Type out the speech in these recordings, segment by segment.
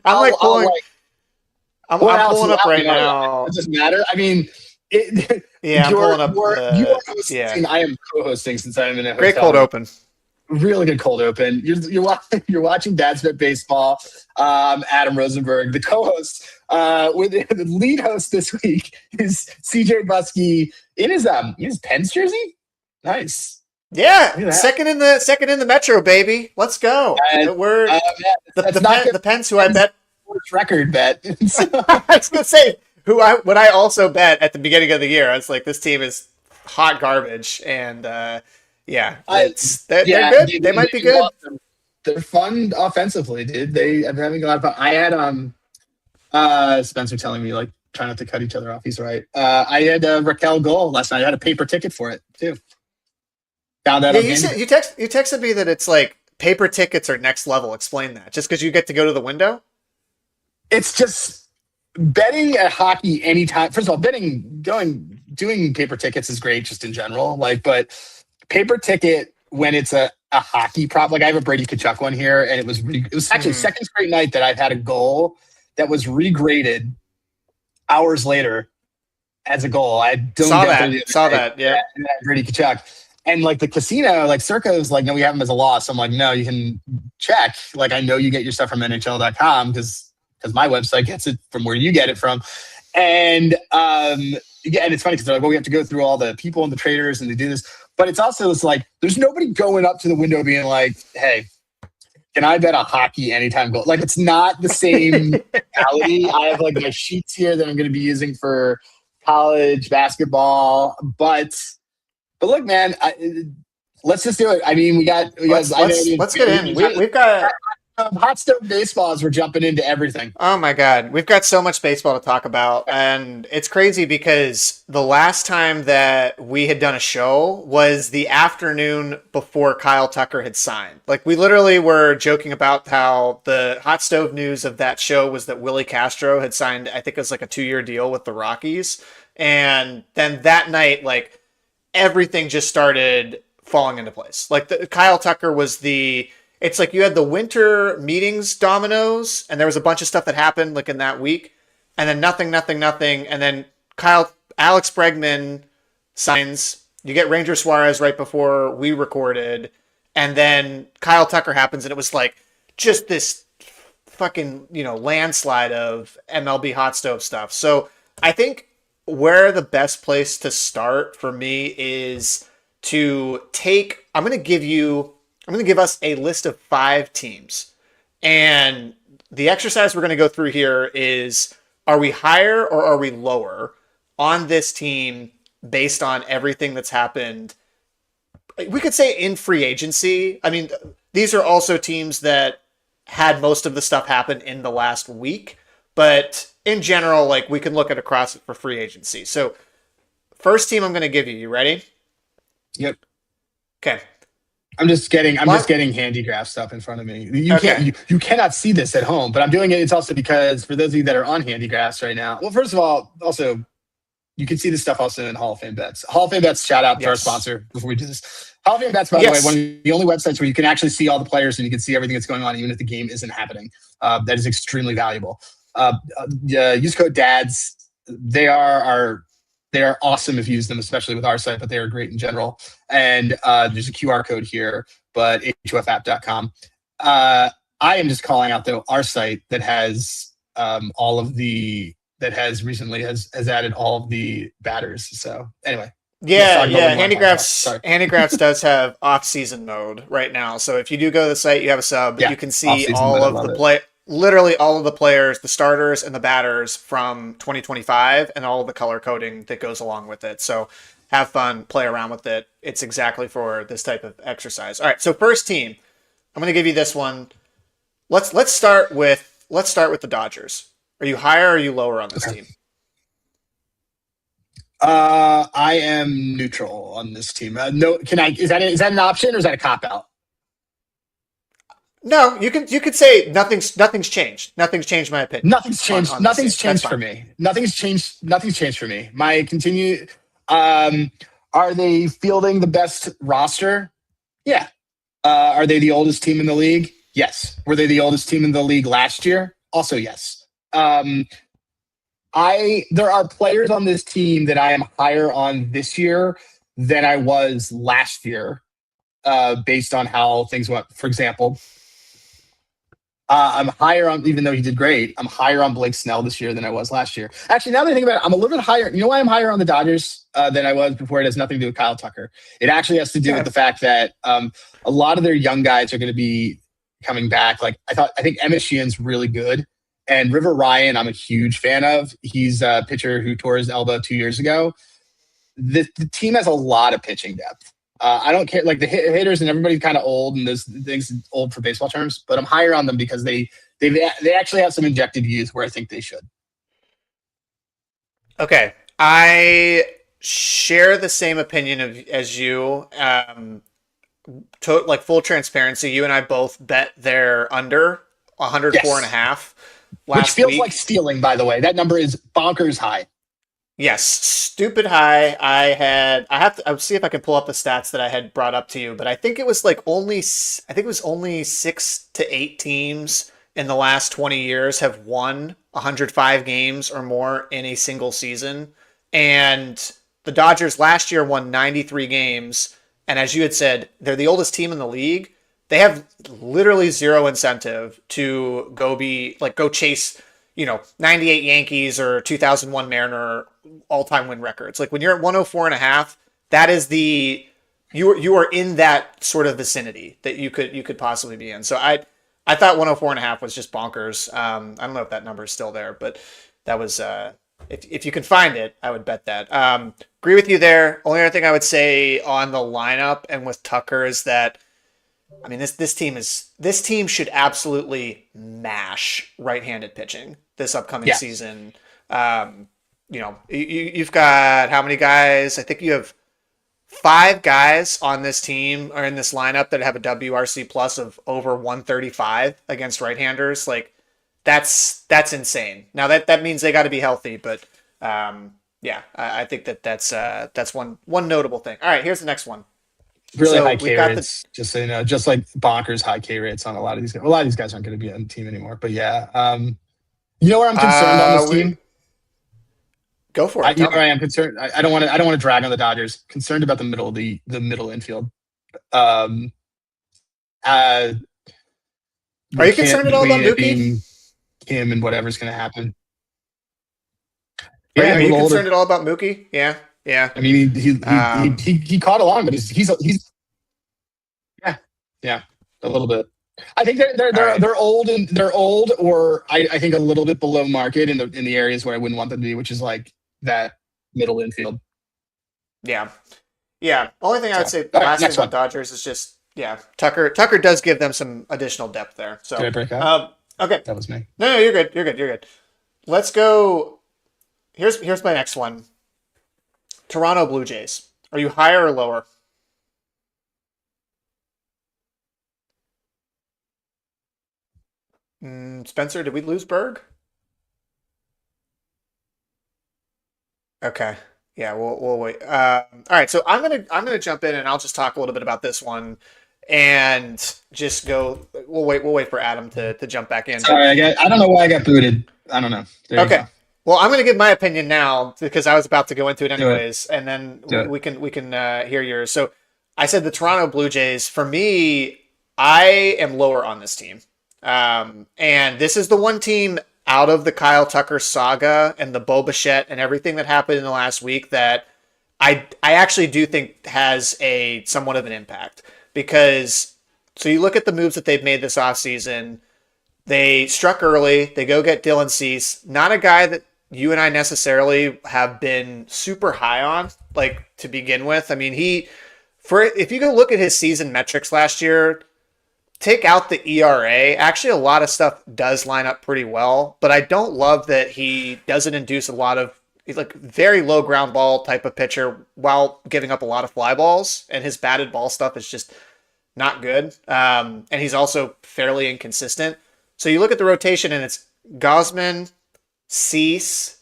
I'm like I'll pulling. like what I'm else is pulling up out? right No, yeah, now. it doesn't matter. I mean, it, Yeah, I'm pulling up you the. are hosting. Yeah, I am co-hosting since I'm in a great hotel cold room. open. Really good cold open. You're watching Dad's Bet Baseball. Adam Rosenberg, the co-host, with the lead host this week is CJ Busky in his Pens jersey. Nice. Yeah, Look at that. second in the Metro, baby. Let's go. And We're man, that's not good. the Pens who I Pens bet. sports record bet. So, I was gonna say what I also bet at the beginning of the year. I was like, this team is hot garbage, and yeah, I they're yeah, good. They might be good. they're fun offensively, dude. I'm having a lot of fun. I had Spencer telling me like try not to cut each other off. He's right. I had Raquel goal last night. I had a paper ticket for it too. Found that Yeah, on you Handy. said you texted me that it's like paper tickets are next level. Explain that. Just because you get to go to the window. It's just betting at hockey anytime. First of all, doing paper tickets is great just in general. Like, but paper ticket when it's a hockey prop. Like I have a Brady Kachuk one here, and it was actually Mm-hmm. second straight night that I've had a goal that was regraded hours later as a goal. I had Dylan Guenther the Saw other day, that. Yep. and Brady Kachuk. And like the casino, like Circa is like, no, we have them as a loss. So I'm like, no, you can check. Like I know you get your stuff from NHL.com because my website gets it from where you get it from. And yeah, and it's funny because they're like, well, we have to go through all the people and the traders and they do this. But it's like there's nobody going up to the window being like, hey, can I bet a hockey anytime goal? Like it's not the same reality. I have like my sheets here that I'm going to be using for college basketball, but look, man, let's just do it. I mean, we got. I know Let's get in. We've got. hot stove baseballs. We're jumping into everything. Oh my God, we've got so much baseball to talk about, and it's crazy because the last time that we had done a show was the afternoon before Kyle Tucker had signed. Like we literally were joking about how the hot stove news of that show was that Willie Castro had signed. I think it was like a 2-year deal with the Rockies, and then that night, like everything just started falling into place. Like Kyle Tucker was the. It's like you had the winter meetings dominoes, and there was a bunch of stuff that happened like in that week, and then nothing, and then Alex Bregman signs. You get Ranger Suarez right before we recorded, and then Kyle Tucker happens, and it was like just this fucking landslide of MLB hot stove stuff. So I think where the best place to start for me is to take. I'm going to give us a list of 5 teams. And the exercise we're going to go through here is are we higher or are we lower on this team based on everything that's happened? We could say in free agency. I mean, these are also teams that had most of the stuff happen in the last week. But in general, like we can look at across it for free agency. So, first team I'm going to give you. You ready? Yep. Okay. I'm just getting handy graph stuff in front of me. Okay. You cannot see this at home, but I'm doing it. It's also because for those of you that are on handy graphs right now. Well, first of all, also you can see this stuff also in Hall of Fame Bets. Hall of Fame Bets, shout out to our sponsor before we do this. Hall of Fame Bets, by the way, one of the only websites where you can actually see all the players and you can see everything that's going on, even if the game isn't happening. That is extremely valuable. Use code DADS. They are awesome if you use them, especially with our site, but they are great in general. And there's a QR code here, but hofapp.com. I am just calling out though our site that has has added all of the batters. So anyway. Yeah. Handigraphs does have off-season mode right now. So if you do go to the site, you have a sub. You can see all of the literally all of the players, the starters and the batters from 2025 and all of the color coding that goes along with it. So have fun, play around with it. It's exactly for this type of exercise. All right, so first team. I'm going to give you this one. Let's start with the Dodgers. Are you higher or are you lower on this team? I am neutral on this team. No, is that an option or is that a cop out? No, you could say nothing's changed. Nothing's changed my opinion. Nothing's changed. Nothing's changed for me. Nothing's changed for me. Are they fielding the best roster? Yeah. Are they the oldest team in the league? Yes. Were they the oldest team in the league last year? Also, yes. There are players on this team that I am higher on this year than I was last year, based on how things went. For example, I'm higher on, even though he did great, I'm higher on Blake Snell this year than I was last year. Actually, now that I think about it, I'm a little bit higher. You know why I'm higher on the Dodgers than I was before? It has nothing to do with Kyle Tucker. It actually has to do with Okay. the fact that a lot of their young guys are going to be coming back. Like I think Emmett Sheehan's really good. And River Ryan, I'm a huge fan of. He's a pitcher who tore his elbow 2 years ago. The team has a lot of pitching depth. I don't care, like the hitters and everybody's kind of old, and those things old for baseball terms. But I'm higher on them because they actually have some injected youth where I think they should. Okay. I share the same opinion as you. Like full transparency, you and I both bet they're under 104 and a Yes, half which last feels like week. stealing. By the way, that number is bonkers high. Yes, stupid high. I would see if I can pull up the stats that I had brought up to you, but I think it was I think it was only 6 to 8 teams in the last 20 years have won 105 games or more in a single season. And the Dodgers last year won 93 games. And as you had said, they're the oldest team in the league. They have literally zero incentive to go chase, 98 Yankees or 2001 Mariner all-time win records. Like when you're at 104 and a half, that is you are in that sort of vicinity that you could possibly be in. So I thought 104 and a half was just bonkers. I don't know if that number is still there, but that was if you can find it, I would bet that. Agree with you there. Only other thing I would say on the lineup and with Tucker is that, I mean, this team should absolutely mash right-handed pitching this upcoming Yes. season. You've got how many guys? I think you have 5 guys on this team or in this lineup that have a WRC plus of over 135 against right-handers. Like that's insane. Now that means they got to be healthy, but yeah, I think that's one notable thing. All right, here's the next one. Really So high we've K got the rates, just so you know, just like bonkers high K rates on a lot of these guys. A lot of these guys aren't going to be on the team anymore. But yeah, you know where I'm concerned on this we team? go for it. You Tell know where me. I am concerned. I don't want to. I don't want to drag on the Dodgers. Concerned about the middle of the middle infield. Um, uh, Are you McKin concerned at all about between it Mookie? being him and whatever's going to happen. Are you Yeah, are a you little concerned older. at all about Mookie? Yeah, yeah. I mean, Um, he caught along, but he's yeah, yeah, a little bit. I think all right. they're old, and they're old, or I think a little bit below market in the areas where I wouldn't want them to be, which is like that middle infield. Yeah, yeah. Only thing I So, would say, all right, last thing next about one. Dodgers is just yeah, Tucker does give them some additional depth there. Did So I break up? okay, That was me. no, you're good. You're good. You're good. Let's go. Here's my next one. Toronto Blue Jays. Are you higher or lower? Spencer, did we lose Berg? Okay. Yeah, we'll wait. All right, so I'm gonna jump in and I'll just talk a little bit about this one, and just go. We'll wait for Adam to jump back in. But Sorry, I don't know why I got booted. I don't know. There you okay, go. well I'm gonna give my opinion now because I was about to go into it Do it. anyways, and then Do it. we can hear yours. So I said the Toronto Blue Jays. For me, I am lower on this team, and this is the one team out of the Kyle Tucker saga and the Bo Bichette and everything that happened in the last week that I actually do think has a somewhat of an impact because so you look at the moves that they've made this offseason. They struck early. They go get Dylan Cease, not a guy that you and I necessarily have been super high on, like to begin with. I mean, if you go look at his season metrics last year, take out the ERA, actually a lot of stuff does line up pretty well, but I don't love that he doesn't induce a lot of he's like very low ground ball type of pitcher while giving up a lot of fly balls, and his batted ball stuff is just not good. And he's also fairly inconsistent. So you look at the rotation and it's Gosman, Cease,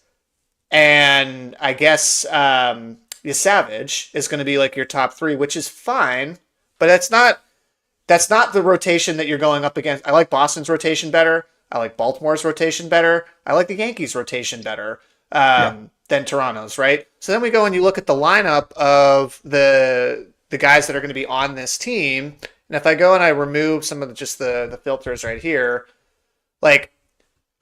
and I guess Savage is going to be like your top three, which is fine, but that's not the rotation that you're going up against. I like Boston's rotation better. I like Baltimore's rotation better. I like the Yankees' rotation better Yeah. than Toronto's, right? So then we go and you look at the lineup of the guys that are going to be on this team. And if I go and I remove some of the filters right here, like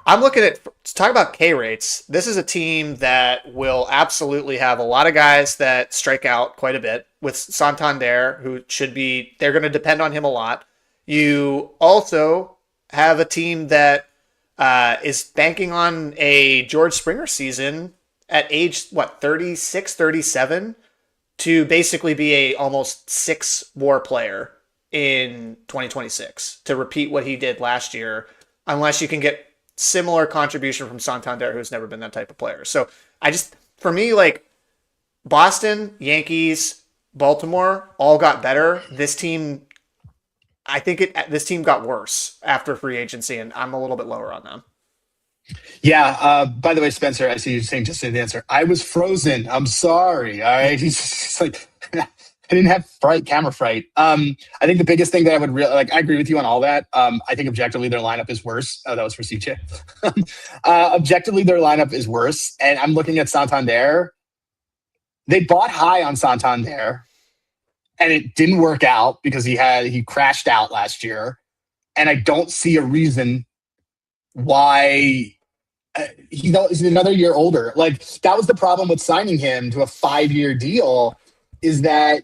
I'm looking at to talk about K rates. This is a team that will absolutely have a lot of guys that strike out quite a bit with Santander, who should be, they're going to depend on him a lot. You also have a team that is banking on a George Springer season at age, what, 36, 37, to basically be a almost 6 WAR player in 2026 to repeat what he did last year, unless you can get similar contribution from Santander, who's never been that type of player. So for me, like Boston, Yankees, Baltimore all got better. This team, this team got worse after free agency, and I'm a little bit lower on them. Yeah. By the way, Spencer, I see you saying just the answer. I was frozen. I'm sorry. All right. He's like, I didn't have camera fright. I think the biggest thing that I would really like, I agree with you on all that. I think objectively their lineup is worse. Oh, that was for CJ. Objectively, their lineup is worse. And I'm looking at Santander. They bought high on Santander and it didn't work out because he crashed out last year. And I don't see a reason why he's another year older. Like that was the problem with signing him to a 5-year deal, is that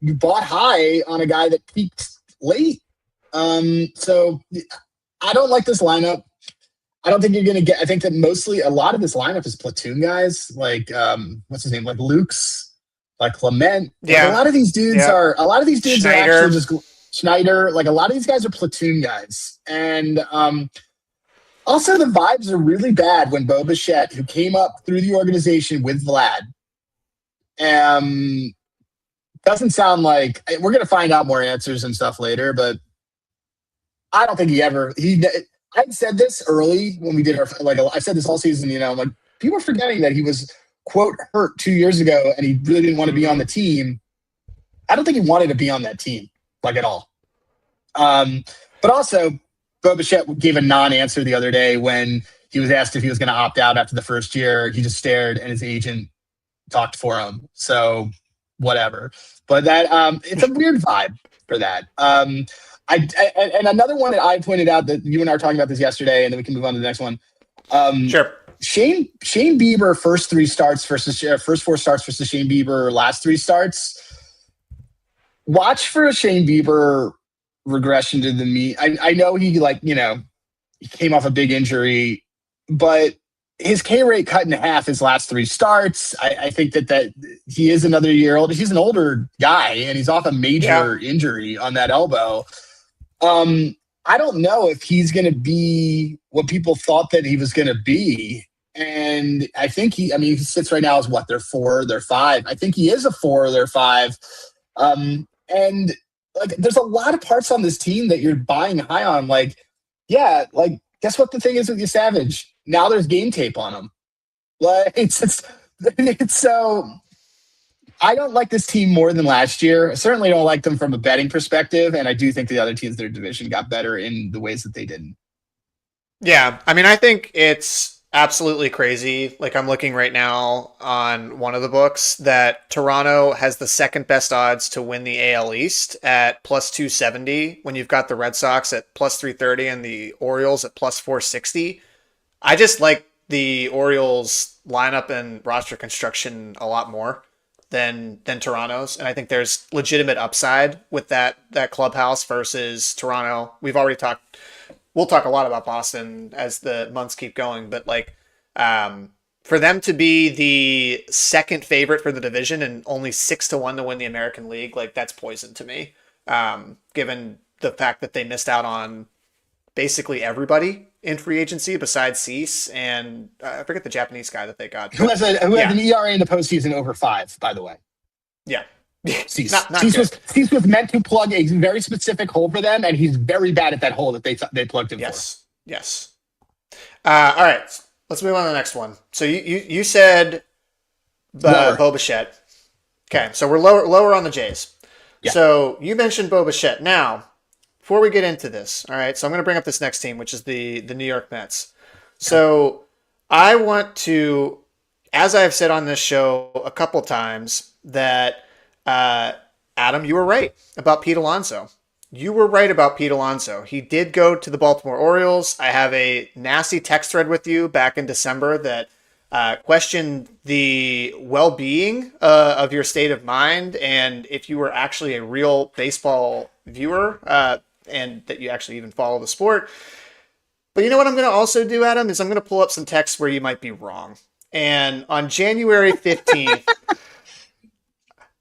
you bought high on a guy that peaked late. So I don't like this lineup. I don't think you're going to get, I think that mostly a lot of this lineup is platoon guys, like, what's his name? Like Luke's, like Clement. Yeah. Like a lot of these dudes are Schneider. actually just Schneider. Like a lot of these guys are platoon guys. And, also the vibes are really bad when Bo Bichette, who came up through the organization with Vlad, doesn't sound like, we're going to find out more answers and stuff later, but I don't think I said this early when we did I said this all season, like people are forgetting that he was quote hurt 2 years ago and he really didn't want to be on the team. I don't think he wanted to be on that team, like at all. But also Bo Bichette gave a non-answer the other day when he was asked if he was going to opt out after the first year. He just stared and his agent talked for him. So whatever. But that it's a weird vibe for that. And another one that I pointed out, that you and I were talking about this yesterday, and then we can move on to the next one. Sure. Shane Bieber first 4 starts versus Shane Bieber last 3 starts. Watch for a Shane Bieber regression to the mean. I know he he came off a big injury, but his K rate cut in half his last 3 starts. I think that he is another year old. He's an older guy and he's off a major injury on that elbow. I don't know if he's going to be what people thought that he was going to be. And I think he sits right now as what, they're 4, they're 5. I think he is a 4, they're 5. And like, there's a lot of parts on this team that you're buying high on. Like, yeah, like, guess what the thing is with you, Savage? Now there's game tape on him. Like, it's so. I don't like this team more than last year. I certainly don't like them from a betting perspective, and I do think the other teams in their division got better in the ways that they didn't. Yeah, I think it's absolutely crazy. Like I'm looking right now on one of the books that Toronto has the second best odds to win the AL East at plus 270 when you've got the Red Sox at plus 330 and the Orioles at plus 460. I just like the Orioles lineup and roster construction a lot more than Toronto's, and I think there's legitimate upside with that clubhouse versus Toronto. We'll talk a lot about Boston as the months keep going, but like for them to be the second favorite for the division and only 6-1 to win the American League, like that's poison to me. Given the fact that they missed out on basically everybody in free agency besides Cease and I forget the Japanese guy that they got. Who has an ERA in the postseason over 5, by the way. Yeah. Cease. Not Cease was meant to plug a very specific hole for them, and he's very bad at that hole that they plugged him for. Yes. All right. Let's move on to the next one. So you said Bo Bichette. Okay, so we're lower on the Jays. Yeah. So you mentioned Bo Bichette. Now, before we get into this, all right, so I'm going to bring up this next team, which is the New York Mets. So I want to, as I've said on this show a couple times, that Adam, you were right about Pete Alonso. You were right about Pete Alonso. He did go to the Baltimore Orioles. I have a nasty text thread with you back in December that questioned the well-being of your state of mind and if you were actually a real baseball viewer and that you actually even follow the sport. But you know what I'm going to also do, Adam, is I'm going to pull up some texts where you might be wrong. And on January 15th,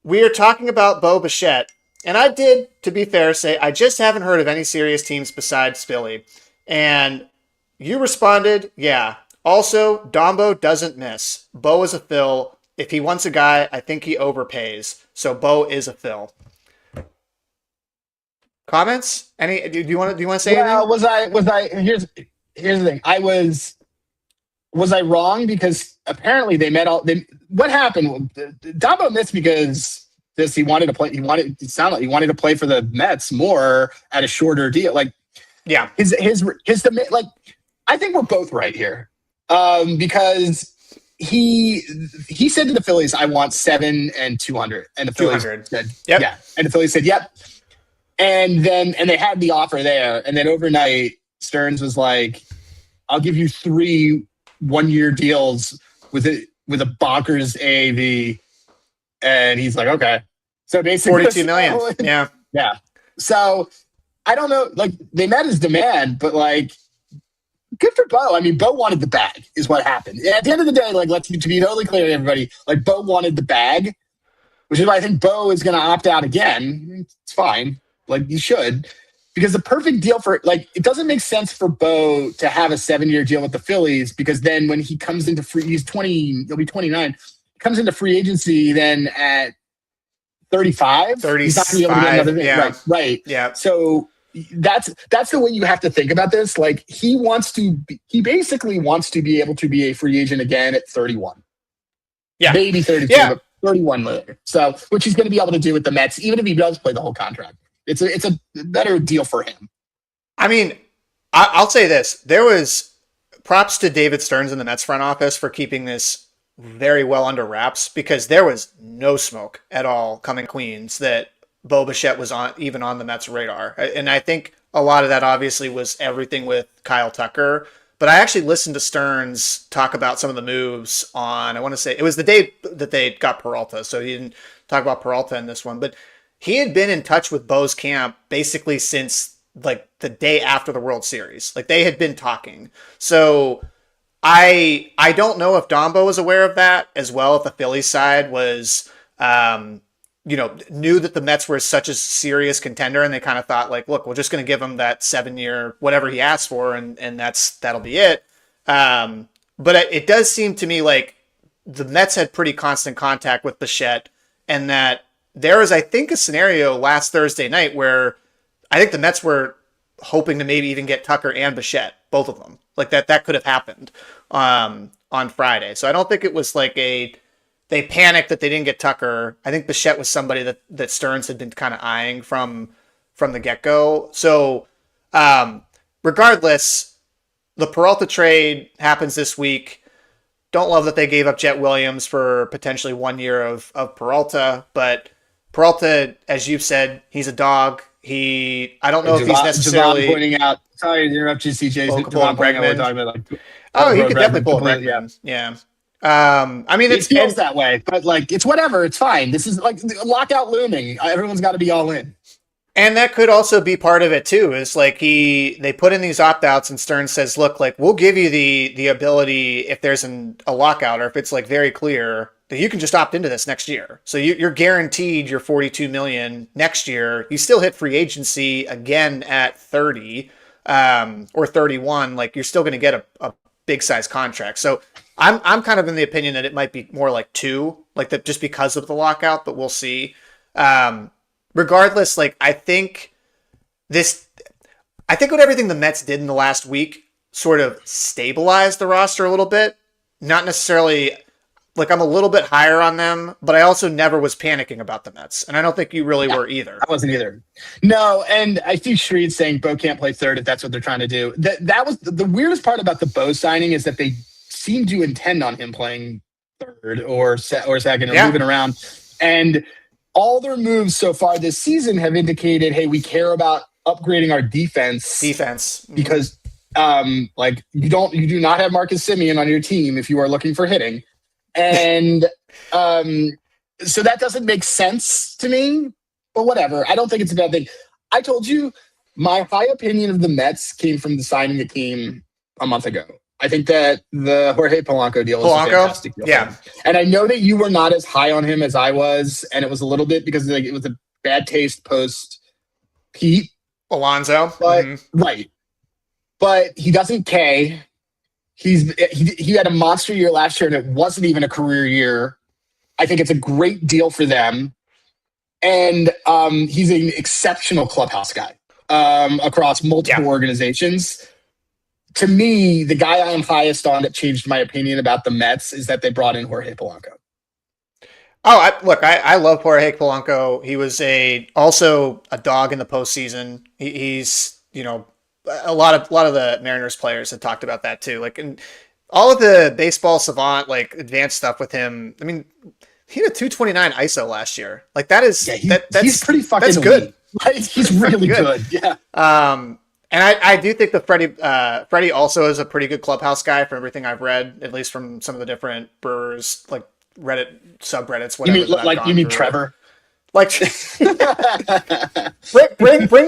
we are talking about Bo Bichette. And I did, to be fair, say I just haven't heard of any serious teams besides Philly. And you responded, yeah. Also, Dombo doesn't miss. Bo is a Phil. If he wants a guy, I think he overpays. So Bo is a Phil. Comments? Any? Do you want to say anything? Was I? Here's the thing. Was I wrong? Because apparently they met all. What happened? Dombo missed because he wanted to play. It sounded like he wanted to play for the Mets more at a shorter deal. Like, yeah, like I think we're both right here. Because he said to the Phillies, "I want 7 and 200," and the Phillies said, yep. "Yeah," and the Phillies said, "Yep." And they had the offer there, and then overnight, Stearns was like, "I'll give you 3 one-year deals with a bonkers AAV," and he's like, "Okay." So basically, $42 million. Yeah, yeah. So I don't know. Like they met his demand, but like. Good for Bo. I mean, Bo wanted the bag, is what happened. At the end of the day, like, to be totally clear to everybody, like, Bo wanted the bag, which is why I think Bo is going to opt out again. It's fine. Like, you should. Because the perfect deal for, like, it doesn't make sense for Bo to have a 7-year deal with the Phillies because then when he comes into he'll be 29, comes into free agency then at 35. 35, he's not going to be able to get another thing. yeah. Right. Yeah. So, that's the way you have to think about this. Like he basically wants to be able to be a free agent again at 31. Yeah. Maybe 32, but 31 later. So, which he's going to be able to do with the Mets, even if he does play the whole contract. It's a better deal for him. I mean, I'll say this. There was props to David Stearns in the Mets front office for keeping this very well under wraps because there was no smoke at all coming Queens that Bo Bichette was even on the Mets radar. And I think a lot of that obviously was everything with Kyle Tucker. But I actually listened to Stearns talk about some of the moves on, I want to say, it was the day that they got Peralta. So he didn't talk about Peralta in this one. But he had been in touch with Bo's camp basically since like the day after the World Series. Like they had been talking. So I don't know if Dombo was aware of that as well, if the Phillies side was knew that the Mets were such a serious contender and they kind of thought like, look, we're just going to give him that 7-year, whatever he asked for. And that'll be it. But it does seem to me like the Mets had pretty constant contact with Bichette and that there was, I think, a scenario last Thursday night where I think the Mets were hoping to maybe even get Tucker and Bichette, both of them. Like that could have happened on Friday. So I don't think it was like they panicked that they didn't get Tucker. I think Bichette was somebody that Stearns had been kind of eyeing from the get-go. So regardless, the Peralta trade happens this week. Don't love that they gave up Jet Williams for potentially 1 year of Peralta, but Peralta, as you've said, he's a dog. I don't know if he's necessarily Javon pointing out. Sorry to interrupt you, CJ. Javon pointing out we're talking about he could definitely pull a Bregman. Yeah. I mean, it feels that way, but like it's whatever. It's fine. This is like lockout looming. Everyone's got to be all in. And that could also be part of it too. Is like they put in these opt-outs, and Stearns says, "Look, like we'll give you the ability if there's a lockout or if it's like very clear that you can just opt into this next year. So you're guaranteed your $42 million next year. You still hit free agency again at 30 or 31. Like you're still going to get a big size contract. So I'm kind of in the opinion that it might be more like 2, like that just because of the lockout, but we'll see. Regardless, like I think with everything the Mets did in the last week sort of stabilized the roster a little bit. Not necessarily like I'm a little bit higher on them, but I also never was panicking about the Mets, and I don't think you really were either. I wasn't either. No, and I see Shreve saying Bo can't play third if that's what they're trying to do. That was the weirdest part about the Bo signing is that they seem to intend on him playing third or second or moving around. And all their moves so far this season have indicated, hey, we care about upgrading our defense. Because like you do not have Marcus Semien on your team if you are looking for hitting. And so that doesn't make sense to me, but whatever. I don't think it's a bad thing. I told you my high opinion of the Mets came from the signing the team a month ago. I think that the Jorge Polanco deal was a fantastic deal. Yeah. And I know that you were not as high on him as I was, and it was a little bit because it was a bad taste post Pete Alonso. But right. But he doesn't K. He had a monster year last year, and it wasn't even a career year. I think it's a great deal for them. And he's an exceptional clubhouse guy across multiple organizations. To me, the guy I am highest on that changed my opinion about the Mets is that they brought in Jorge Polanco. Oh, I love Jorge Polanco. He was also a dog in the postseason. He's, a lot of the Mariners players had talked about that too. Like, and all of the baseball savant, like advanced stuff with him. I mean, he had a 229 ISO last year. Like that is, he's pretty fucking that's good. Right? He's really good. Yeah. And I do think that Freddie also is a pretty good clubhouse guy from everything I've read, at least from some of the different Brewers, like Reddit subreddits, whatever. You mean Trevor? Like, bring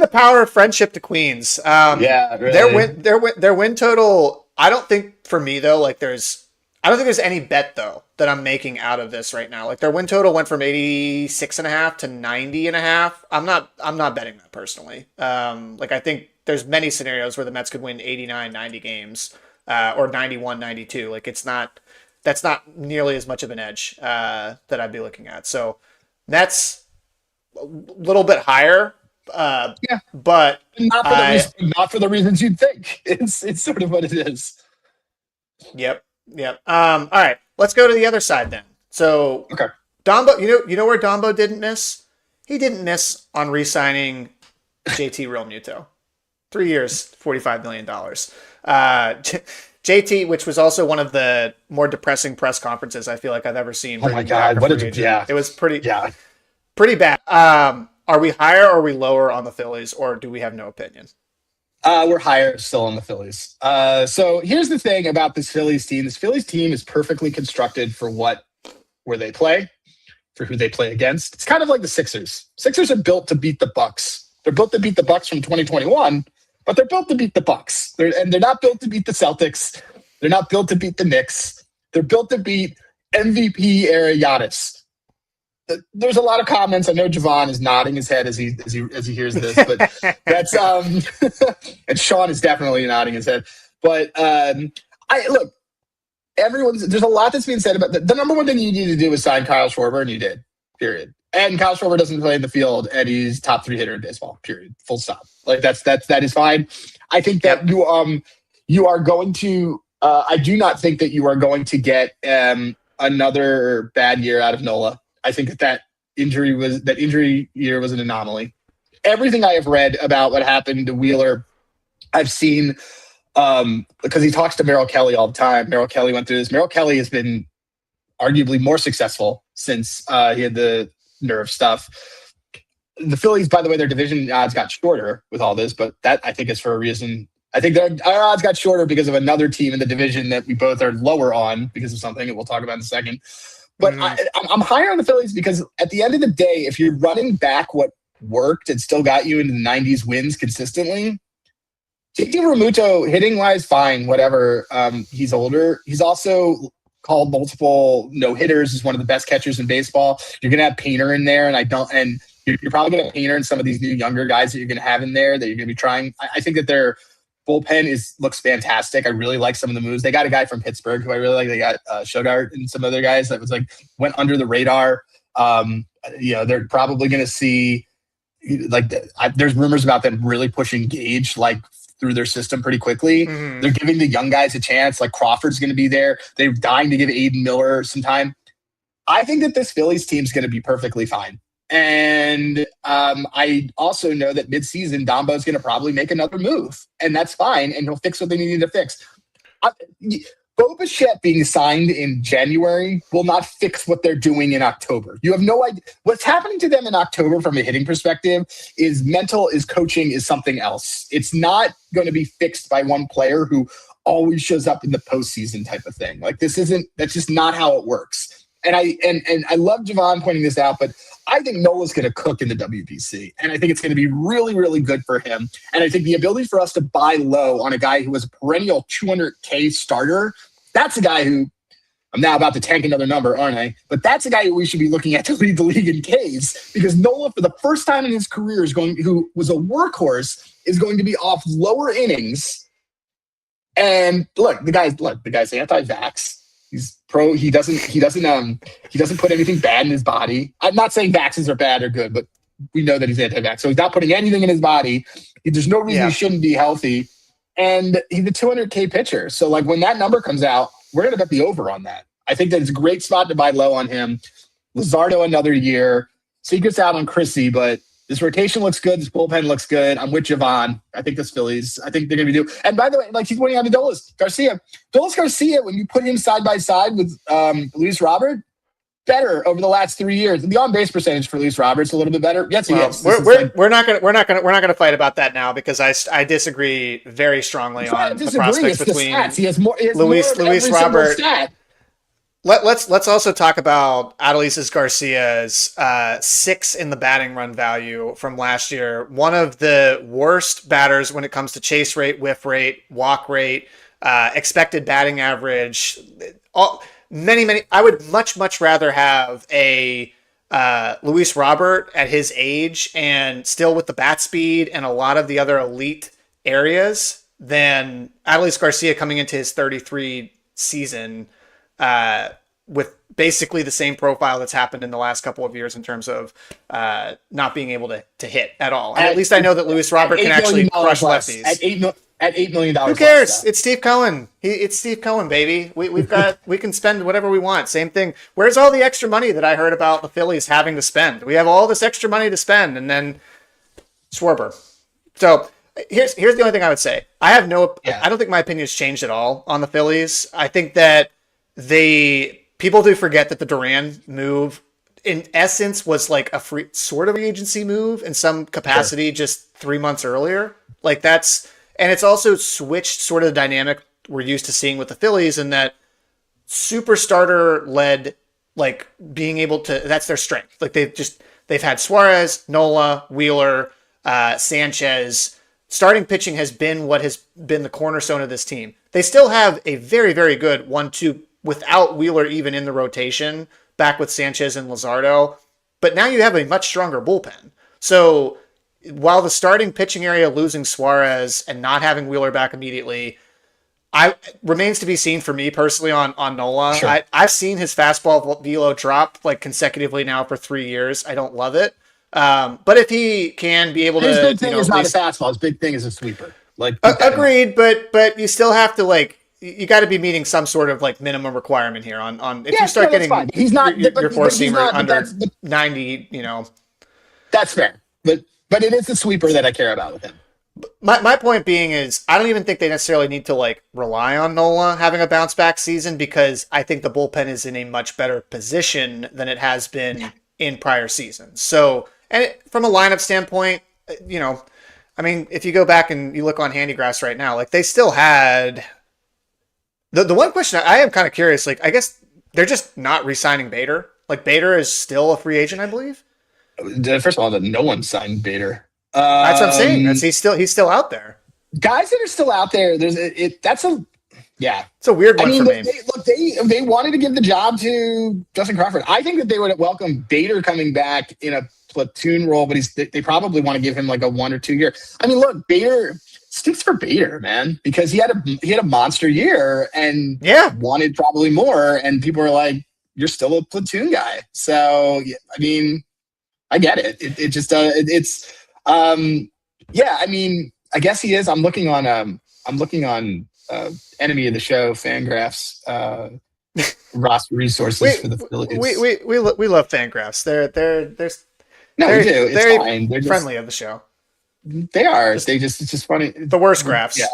the power of friendship to Queens. Really. Their win total. I don't think for me though, I don't think there's any bet though that I'm making out of this right now. Like their win total went from 86.5 to 90.5. I'm not betting that personally. I think there's many scenarios where the Mets could win 89, 90 games, or 91, 92. Like that's not nearly as much of an edge that I'd be looking at. So Mets a little bit higher, but not for the reasons you'd think. It's sort of what it is. Yep. All right, let's go to the other side then. So Dombo, you know where Dombo didn't miss? He didn't miss on re-signing JT Realmuto. 3 years, $45 million. JT, which was also one of the more depressing press conferences I feel like I've ever seen. Oh my God. It was pretty bad. Are we higher or are we lower on the Phillies, or do we have no opinion? We're higher still on the Phillies. So here's the thing about this Phillies team. This Phillies team is perfectly constructed for where they play, for who they play against. It's kind of like the Sixers. Sixers are built to beat the Bucks. They're built to beat the Bucks from 2021, but they're built to beat the Bucks. They're not built to beat the Celtics. They're not built to beat the Knicks. They're built to beat MVP era Giannis. There's a lot of comments. I know Javon is nodding his head as he hears this, but that's and Sean is definitely nodding his head. But there's a lot that's being said about the number one thing you need to do is sign Kyle Schwarber, and you did. Period. And Kyle Schwarber doesn't play in the field, and he's top 3 hitter in baseball. Period. Full stop. Like that is fine. I think that you are going to. I do not think that you are going to get another bad year out of Nola. I think that injury year was an anomaly. Everything I have read about what happened to Wheeler, I've seen because he talks to Merrill Kelly all the time. Merrill Kelly went through this. Merrill Kelly has been arguably more successful since he had the nerve stuff. The Phillies, by the way, their division odds got shorter with all this, but that I think is for a reason. I think our odds got shorter because of another team in the division that we both are lower on because of something that we'll talk about in a second. But I'm higher on the Phillies because at the end of the day, if you're running back what worked and still got you into the 90s wins consistently, JT Realmuto, hitting-wise, fine, whatever. He's older. He's also called multiple no-hitters. He's one of the best catchers in baseball. You're going to have Painter in there, and you're probably going to have Painter and some of these new younger guys that you're going to have in there that you're going to be trying. I think that their bullpen looks fantastic. I really like some of the moves. They got a guy from Pittsburgh who I really like. They got Shogart and some other guys that went under the radar. They're probably going to see there's rumors about them really pushing Gage through their system pretty quickly. Mm-hmm. They're giving the young guys a chance. Like Crawford's going to be there. They're dying to give Aiden Miller some time. I think that this Phillies team's going to be perfectly fine. And I also know that midseason, Dombo's going to probably make another move, and that's fine, and he'll fix what they need to fix. Bo Bichette being signed in January will not fix what they're doing in October. You have no idea. What's happening to them in October from a hitting perspective is mental, is coaching, is something else. It's not going to be fixed by one player who always shows up in the postseason type of thing. Like that's just not how it works. And I love Javon pointing this out, but I think Nola's going to cook in the WBC, and I think it's going to be really, really good for him. And I think the ability for us to buy low on a guy who was a perennial 200K starter, that's a guy who I'm now about to tank another number, aren't I? But that's a guy who we should be looking at to lead the league in Ks, because Nola, for the first time in his career, who was a workhorse, is going to be off lower innings. And look, the guy's anti-vax. He's pro. He doesn't put anything bad in his body. I'm not saying vaccines are bad or good, but we know that he's anti-vax. So he's not putting anything in his body. There's no reason he shouldn't be healthy. And he's a 200K pitcher. So like when that number comes out, we're going to bet the over on that. I think that it's a great spot to buy low on him. Luzardo another year. Secret's out on Chrissy, but this rotation looks good. This bullpen looks good. I'm with Javon. I think this Phillies, I think they're going to be And by the way, like he's pointing out to Dolis Garcia. Dolis Garcia, when you put him side by side with Luis Robert, better over the last 3 years. The on-base percentage for Luis Robert's a little bit better. Yes, he is. We're not gonna fight about that now, because I disagree very strongly on the prospects between Luis Robert. Let's also talk about Adolis Garcia's 6 in the batting run value from last year. One of the worst batters when it comes to chase rate, whiff rate, walk rate, expected batting average. Many. I would much rather have a Luis Robert at his age and still with the bat speed and a lot of the other elite areas than Adolis Garcia coming into his 33 season with basically the same profile that's happened in the last couple of years in terms of not being able to hit at all. And at least I know that Luis Robert can actually crush lefties. At $8 million. Who cares? Less, it's Steve Cohen. It's Steve Cohen, baby. We can spend whatever we want. Same thing. Where's all the extra money that I heard about the Phillies having to spend? We have all this extra money to spend, and then Schwarber. So here's the only thing I would say. I don't think my opinion has changed at all on the Phillies. I think that people do forget that the Duran move in essence was like a free agency move in some capacity just 3 months earlier. Like and it's also switched sort of the dynamic we're used to seeing with the Phillies, in that super starter led, like being able to, that's their strength. Like they've had Suarez, Nola, Wheeler, Sanchez. Starting pitching has been what has been the cornerstone of this team. They still have a very, very good 1-2 without Wheeler even in the rotation, back with Sanchez and Luzardo. But now you have a much stronger bullpen. So while the starting pitching area losing Suarez and not having Wheeler back immediately, remains to be seen for me personally on Nola. Sure. I've seen his fastball velo drop like consecutively now for 3 years. I don't love it. But if he can be able to, his big thing is not a fastball. His big thing is a sweeper. Like agreed, but you still have to you got to be meeting some sort of like minimum requirement here on if you start getting he's not your four seamer under 90, That's fair. But it is the sweeper that I care about with him. My point being is I don't even think they necessarily need to like rely on Nola having a bounce back season, because I think the bullpen is in a much better position than it has been in prior seasons. So, and from a lineup standpoint, I mean, if you go back and you look on Handygrass right now, like they still had the one question I am kind of curious, like I guess they're just not re-signing Bader. Like Bader is still a free agent, I believe. First of all, no one signed Bader. That's what I'm saying. He's still out there. Guys that are still out there, it's a weird one for me. They wanted to give the job to Justin Crawford. I think that they would welcome Bader coming back in a platoon role, but they probably want to give him like a 1 or 2 year. I mean, look, Bader sticks for Bader, man, because he had a monster year and wanted probably more, and people are like, "You're still a platoon guy." So I mean, I get it. It just I mean, I guess he is. I'm looking on enemy of the show Fangraphs. roster We resources for the Phillies. we love Fangraphs. They're No, we do. It's very fine. They're just friendly of the show. they are. Just They just it's just funny. the worst graphs. Yeah,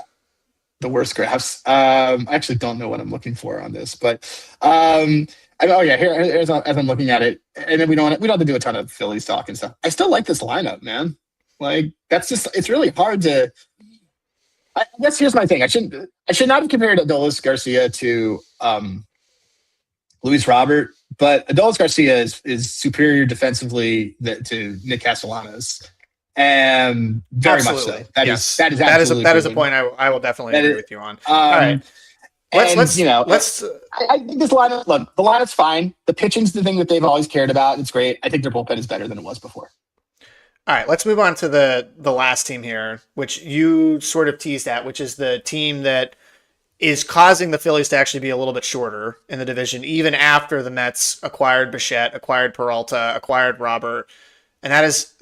the worst graphs. I actually don't know what I'm looking for on this, but oh yeah, here as I'm looking at it, and then we don't have to do a ton of Phillies talk and stuff. I still like this lineup, man. Like that's just it's really hard to. I guess here's my thing. I should not have compared Adolis Garcia to Luis Robert, but Adolis Garcia is superior defensively to Nick Castellanos, and very Absolutely. much so. That yes. is absolutely that is a point I will definitely agree with you on. All right. Let's I think this lineup. Look, the lineup's fine. The pitching's the thing that they've always cared about. It's great. I think their bullpen is better than it was before. All right, let's move on to the last team here, which you sort of teased at, which is the team that is causing the Phillies to actually be a little bit shorter in the division, even after the Mets acquired Bichette, acquired Peralta, acquired Robert, and that is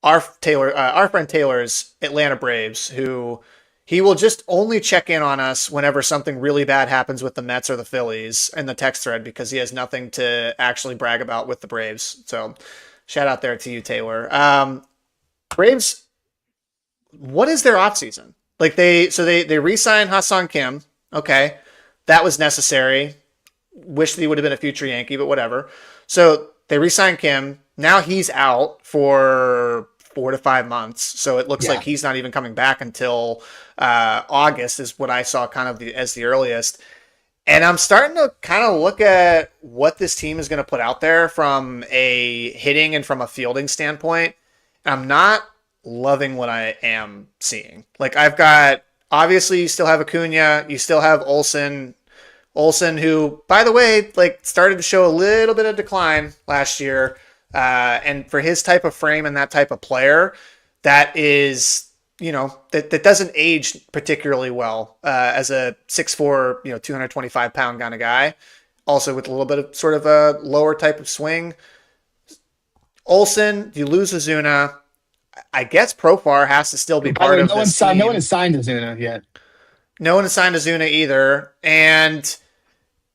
our friend Taylor's Atlanta Braves, who he will just only check in on us whenever something really bad happens with the Mets or the Phillies in the text thread because he has nothing to actually brag about with the Braves. So shout out there to you, Taylor. Braves, what is their offseason? Like they re-signed Ha-Seong Kim. Okay. That was necessary. Wish that he would have been a future Yankee, but whatever. So they re-signed Kim. Now he's out for 4 to 5 months. So it looks like he's not even coming back until August is what I saw kind of as the earliest. And I'm starting to kind of look at what this team is going to put out there from a hitting and from a fielding standpoint. I'm not loving what I am seeing. Like I've got, obviously you still have Acuna, you still have Olsen, who, by the way, like started to show a little bit of decline last year. And for his type of frame and that type of player, that is, that doesn't age particularly well as a 6'4", 225 pound kind of guy. Also with a little bit of sort of a lower type of swing. Olsen, you lose Ozuna. I guess Profar has to still be part of this team. No one has signed Ozuna yet. No one has signed Ozuna either. And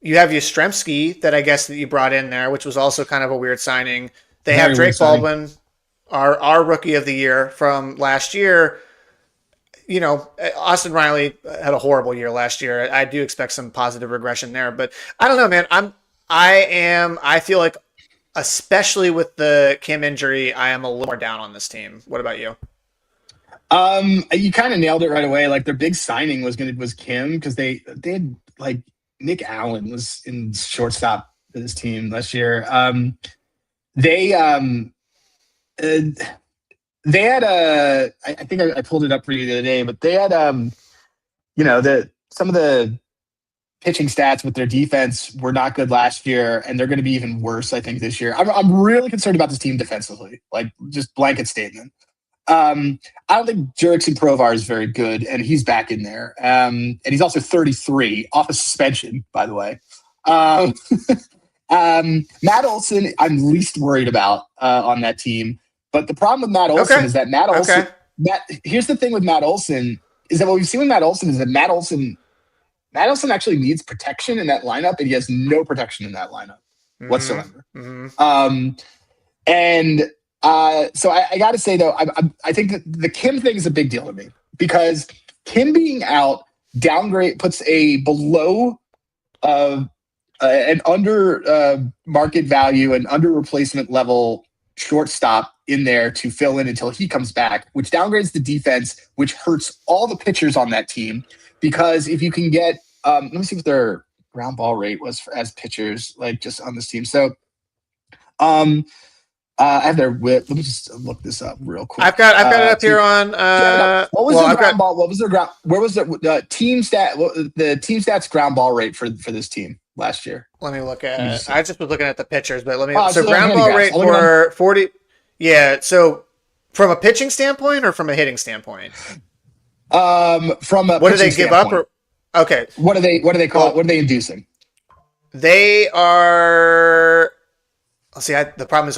you have Yastrzemski that I guess that you brought in there, which was also kind of a weird signing. They have Drake Baldwin, our rookie of the year from last year. Austin Riley had a horrible year last year. I do expect some positive regression there, but I don't know, man. I feel like, especially with the Kim injury, I am a little more down on this team. What about you? You kind of nailed it right away. Like their big signing was Kim because they had like Nick Allen was in shortstop for this team last year. They had I think I pulled it up for you the other day, but they had some of the pitching stats with their defense were not good last year, and they're going to be even worse, I think, this year. I'm really concerned about this team defensively, like just blanket statement. I don't think Jurickson Provar is very good, and he's back in there. And he's also 33, off a suspension, by the way. Matt Olson, I'm least worried about on that team. But the problem with Matt Olson is that Matt Olson. Here's the thing with Matt Olson is that what we've seen with Matt Olson is that Matt Olson actually needs protection in that lineup, and he has no protection in that lineup whatsoever. Mm-hmm. So I got to say though, I think that the Kim thing is a big deal to me because Kim being out puts a below an under market value and under replacement level shortstop in there to fill in until he comes back, which downgrades the defense, which hurts all the pitchers on that team. Because if you can get, let me see what their ground ball rate was as pitchers, like just on this team. So, I have their whip. Let me just look this up real quick. I've got it up here on. What was their ground ball? What was their ground? Where was the team stat? The team stats ground ball rate for this team last year? Let me look at it. I just was looking at the pitchers, but let me. So ground ball rate for 40. Yeah. So from a pitching standpoint or from a hitting standpoint? From a what do they give up? Or okay. What do they call it? What are they inducing? They are. See, the problem is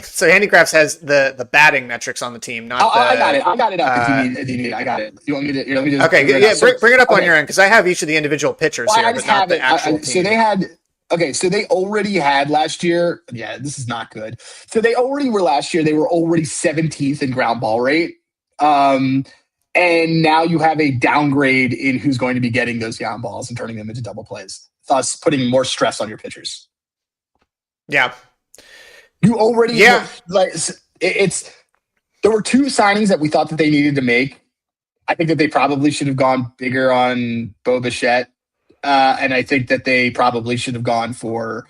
so Handicrafts has the batting metrics on the team. Not I got it. I got it up. If you need it, I got it. You want me to? Let me just. Okay, yeah. Bring it up on your end because I have each of the individual pitchers here, but not the actual team. So they had Okay, so they already had last year. Yeah, this is not good. So they already were last year. They were already 17th in ground ball rate. Um, and now you have a downgrade in who's going to be getting those ground balls and turning them into double plays, thus putting more stress on your pitchers. Yeah. You already Yeah. like it's. There were two signings that we thought that they needed to make. I think that they probably should have gone bigger on Bo Bichette. And I think that they probably should have gone for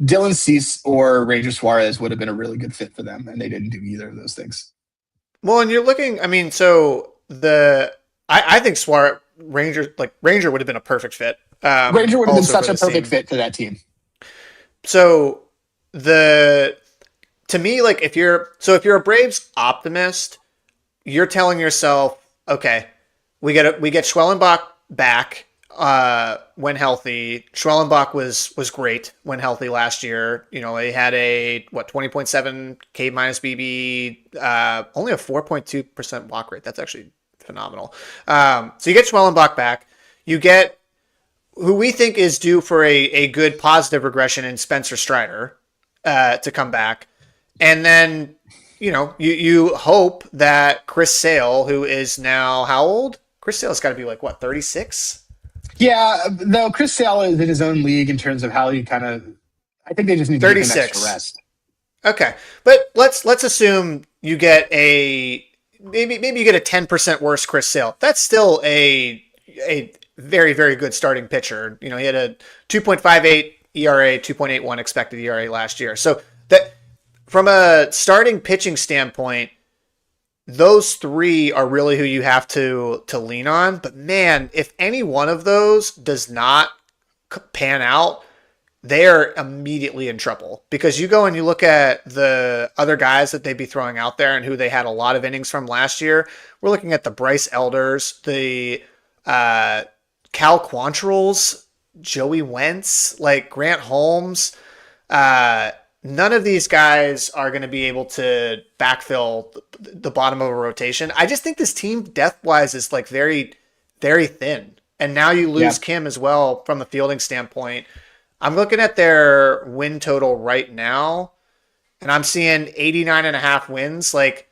Dylan Cease or Ranger Suarez would have been a really good fit for them, and they didn't do either of those things. Well, and you're looking, I mean, so I think Ranger would have been a perfect fit. Ranger would have been Also such for a the perfect same. fit for that team. So to me, like if you're a Braves optimist, you're telling yourself, okay, we get Schwellenbach back when healthy. Schwellenbach was great when healthy last year. You know, he had a 20.7 K minus BB, only a 4.2% walk rate. That's actually phenomenal. So you get Schwellenbach back. You get who we think is due for a good positive regression in Spencer Strider to come back. And then, you know, you hope that Chris Sale, who is now how old? Chris Sale's got to be like, what, 36? Yeah, though Chris Sale is in his own league in terms of how he kind of. I think they just need to give him extra 36. rest. Okay. But let's assume you get maybe you get a 10% worse Chris Sale. That's still a very, very good starting pitcher. You know, he had a 2.58 ERA, 2.81 expected ERA last year. So that from a starting pitching standpoint, those three are really who you have to lean on. But man, if any one of those does not pan out, they're immediately in trouble because you go and you look at the other guys that they'd be throwing out there and who they had a lot of innings from last year. We're looking at the Bryce Elders, the Cal Quantrells, Joey Wentz, like Grant Holmes. None of these guys are going to be able to backfill the bottom of a rotation. I just think this team depth wise is like very, very thin. And now you lose Kim as well from the fielding standpoint. I'm looking at their win total right now and I'm seeing 89.5 wins. Like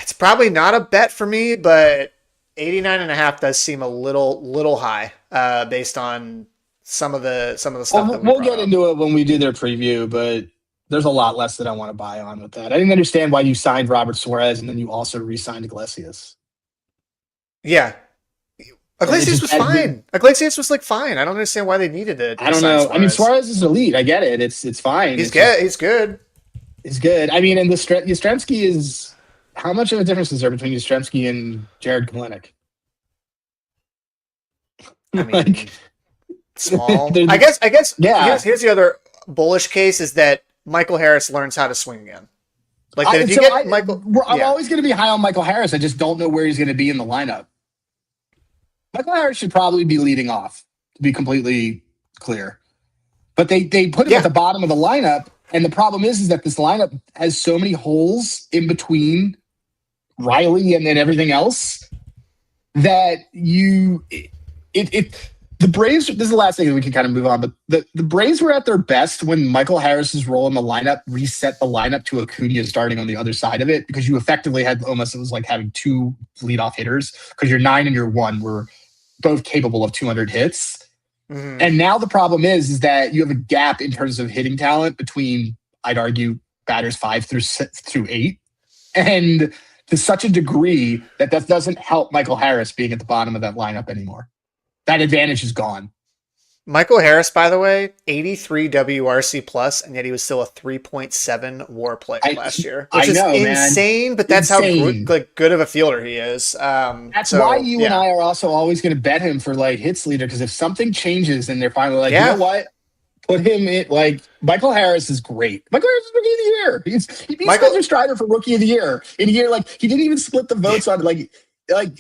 it's probably not a bet for me, but 89.5 does seem a little high based on some of the stuff that We'll get into it when we do their preview, but there's a lot less that I want to buy on with that. I didn't understand why you signed Robert Suarez and then you also re-signed Iglesias. Yeah. Iglesias was fine. Iglesias was like fine. I don't understand why they needed it. I don't know. Suarez. I mean, Suarez is elite. I get it. It's fine. He's good. He's good. He's good. I mean, and Yastrzemski is how much of a difference is there between Yastrzemski and Jared Kalenic? I mean, like, small. I guess. Yeah. Here's the other bullish case is that Michael Harris learns how to swing again. Like that if you get Michael, I'm always going to be high on Michael Harris. I just don't know where he's going to be in the lineup. Michael Harris should probably be leading off, to be completely clear. But they put him at the bottom of the lineup, and the problem is that this lineup has so many holes in between Riley and then everything else that the Braves, this is the last thing that we can kind of move on, but the Braves were at their best when Michael Harris's role in the lineup reset the lineup to Acuna starting on the other side of it, because you effectively had almost, it was like having two leadoff hitters because your 9 and your 1 were both capable of 200 hits. Mm-hmm. And now the problem is that you have a gap in terms of hitting talent between, I'd argue, batters 5 through 8. And to such a degree that doesn't help Michael Harris being at the bottom of that lineup anymore. That advantage is gone. Michael Harris, by the way, 83 WRC plus, and yet he was still a 3.7 WAR player last year, which is insane. Man. But that's how good of a fielder he is. That's why you and I are also always going to bet him for like hits leader, because if something changes and they're finally like, you know what, put him in. Like Michael Harris is great. Michael Harris is Rookie of the Year. He beat Spencer Strider for Rookie of the Year in a year like he didn't even split the votes on like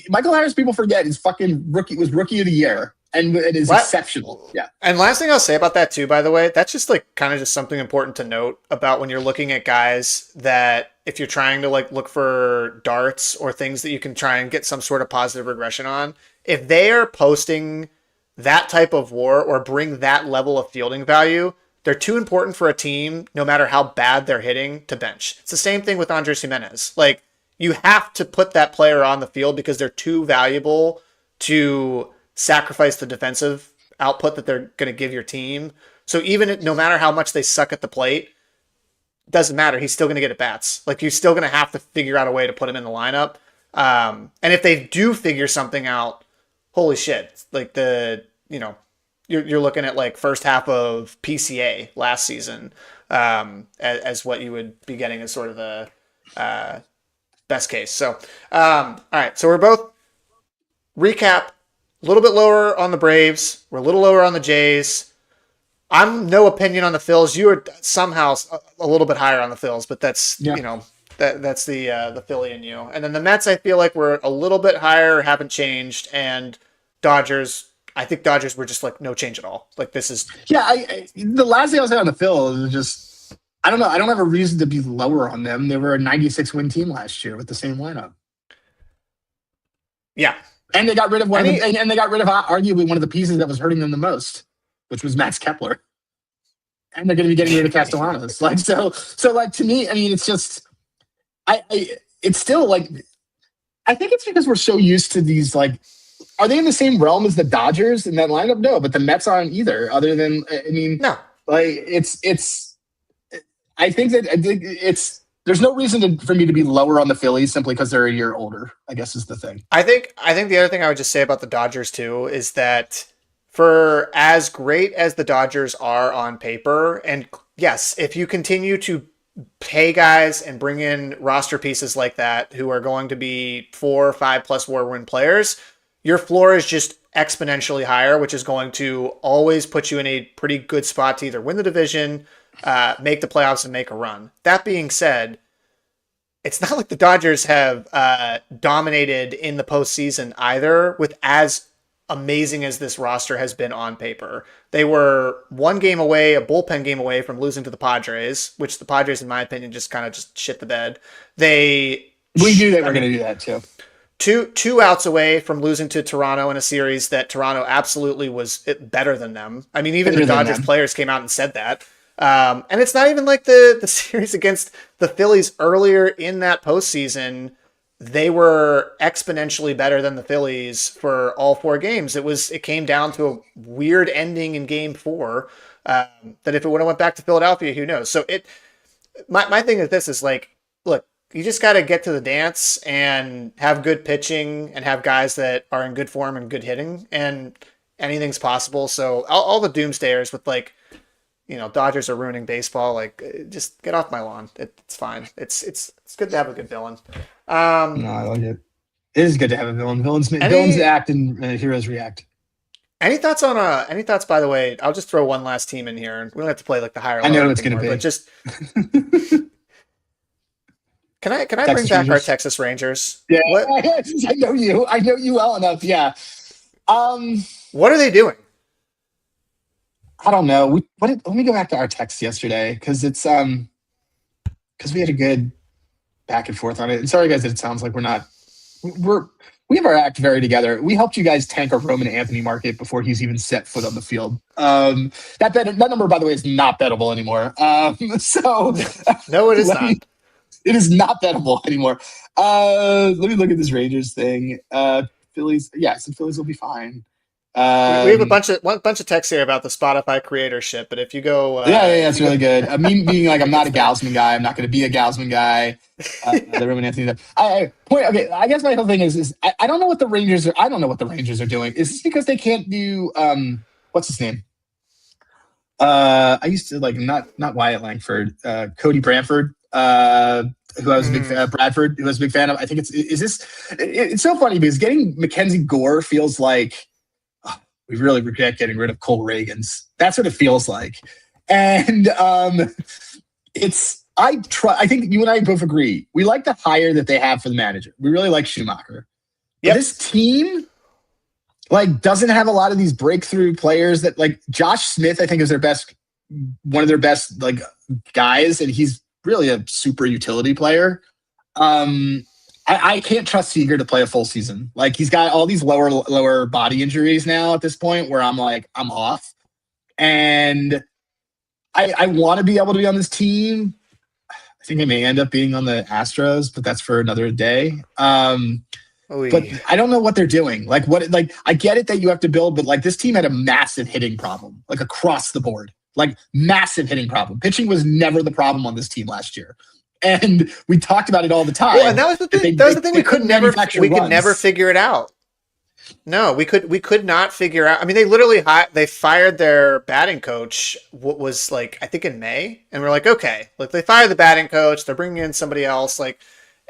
Michael Harris, people forget, is fucking Rookie of the Year, and it is exceptional. Yeah. And last thing I'll say about that too, by the way, that's just like kind of just something important to note about when you're looking at guys that if you're trying to like look for darts or things that you can try and get some sort of positive regression on, if they are posting that type of WAR or bring that level of fielding value, they're too important for a team, no matter how bad they're hitting, to bench. It's the same thing with Andres Jimenez. Like, you have to put that player on the field because they're too valuable to sacrifice the defensive output that they're going to give your team. So no matter how much they suck at the plate, doesn't matter. He's still going to get at bats. Like, you're still going to have to figure out a way to put him in the lineup. And if they do figure something out, holy shit! Like you're looking at like first half of PCA last season as what you would be getting as sort of the best case. So all right, so we're both recap a little bit lower on the Braves. We're a little lower on the Jays. I'm no opinion on the Phils. You are somehow a little bit higher on the Phils, but that's that's the Philly in you. And then the Mets, I feel like we're a little bit higher, haven't changed, and Dodgers. I think Dodgers were just like no change at all. Like this is the last thing I'll say on the Phils is just I don't know. I don't have a reason to be lower on them. They were a 96 win team last year with the same lineup. Yeah, and they got rid of and they got rid of arguably one of the pieces that was hurting them the most, which was Max Kepler. And they're going to be getting rid of Castellanos. Like, so like to me, I mean, it's just, it's still like, I think it's because we're so used to these, like, are they in the same realm as the Dodgers in that lineup? No, but the Mets aren't either, other than, I mean, no, like I think there's no reason for me to be lower on the Phillies simply because they're a year older, I guess is the thing. I think the other thing I would just say about the Dodgers too is that, for as great as the Dodgers are on paper, and yes, if you continue to pay guys and bring in roster pieces like that who are going to be 4 or 5+ WAR win players, your floor is just exponentially higher, which is going to always put you in a pretty good spot to either win the division, make the playoffs, and make a run. That being said, it's not like the Dodgers have dominated in the postseason either with as amazing as this roster has been on paper. They were one game away, a bullpen game away from losing to the Padres, which the Padres, in my opinion, just shit the bed. We knew they were going to do that too. Two outs away from losing to Toronto in a series that Toronto absolutely was better than them. I mean, even the Dodgers players came out and said that. And it's not even like the series against the Phillies earlier in that postseason. They were exponentially better than the Phillies for all 4 games. It came down to a weird ending in Game 4 that if it would have went back to Philadelphia, who knows? So my thing is this is like, look, you just got to get to the dance and have good pitching and have guys that are in good form and good hitting, and anything's possible. So all the doomsdayers with like, Dodgers are ruining baseball. Like, just get off my lawn. It's fine. It's good to have a good villain. No, I like it. It is good to have a villain. Villains act and heroes react. Any thoughts, by the way? I'll just throw one last team in here, and we don't have to play like the higher. I know what it's going to be. But just can I bring back our Texas Rangers? Yeah, I know you. I know you well enough. Yeah. What are they doing? I don't know. Let me go back to our text yesterday because it's because we had a good back and forth on it. And sorry guys that it sounds like we have our act very together. We helped you guys tank a Roman Anthony market before he's even set foot on the field. That number, by the way, is not bettable anymore. So no, it is not. It is not bettable anymore. Let me look at this Rangers thing. Phillies, the Phillies will be fine. We have a bunch of texts here about the Spotify creatorship, but if you go, it's really good. Me being like, I'm not a Gausman guy. I'm not going to be a Gausman guy. The Roman Anthony. I guess my whole thing is I don't know what the Rangers are. I don't know what the Rangers are doing. Is this because they can't do what's his name? I used to like not Wyatt Langford, Cody Branford. Who I was a big fan of, Bradford, who I was a big fan of. I think it's so funny because getting Mackenzie Gore feels like we really regret getting rid of Cole Reagans. That's what it feels like. And I think you and I both agree. We like the hire that they have for the manager. We really like Schumacher. Yep. This team doesn't have a lot of these breakthrough players that Josh Smith, I think, is one of their best guys, and he's really a super utility player. I I can't trust Seager to play a full season. Like he's got all these lower body injuries now at this point where I'm like, I'm off. And I want to be able to be on this team. I think I may end up being on the Astros, but that's for another day. But I don't know what they're doing. Like I get it that you have to build, but like this team had a massive hitting problem, like across the board, like massive hitting problem. Pitching was never the problem on this team last year. And we talked about it all the time. Well, and that was the thing. We could never figure it out. No, we could not figure out. I mean, they literally they fired their batting coach. What was like, I think in May, and we're like, okay, like they fired the batting coach. They're bringing in somebody else. Like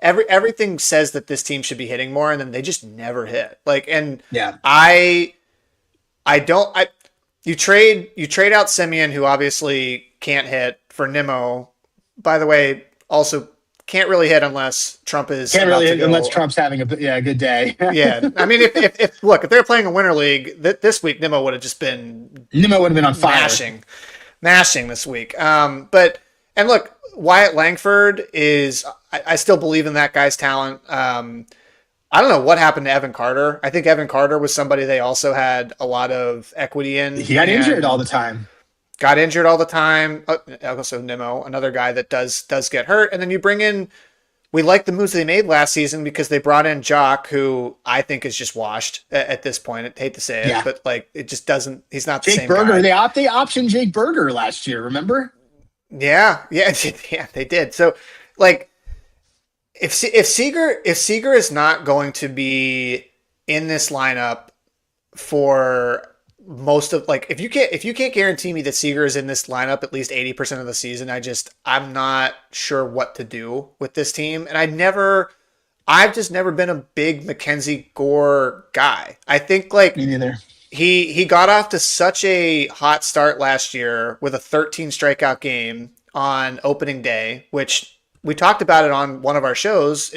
everything says that this team should be hitting more, and then they just never hit. Like, and yeah, you trade out Simeon, who obviously can't hit, for Nimmo. By the way, also can't really hit unless Trump is unless Trump's having a good day. Yeah, I mean, if they're playing a winter league this week, Nimmo would have been on fire, mashing this week. But look, Wyatt Langford is. I still believe in that guy's talent. I don't know what happened to Evan Carter. I think Evan Carter was somebody they also had a lot of equity in. He got injured all the time. Also Nimmo, another guy that does get hurt. And then you bring in, we like the moves they made last season because they brought in Jock, who I think is just washed at this point. I hate to say it, but like it just doesn't. He's not the Jake same Berger. guy. They optioned Jake Berger last year. Remember? Yeah, they did. So like, if Seager is not going to be in this lineup for most of, like, if you can't guarantee me that Seager is in this lineup at least 80% of the season, I'm not sure what to do with this team. And I've just never been a big Mackenzie Gore guy. I think like me neither. He got off to such a hot start last year with a 13 strikeout game on opening day, which we talked about it on one of our shows.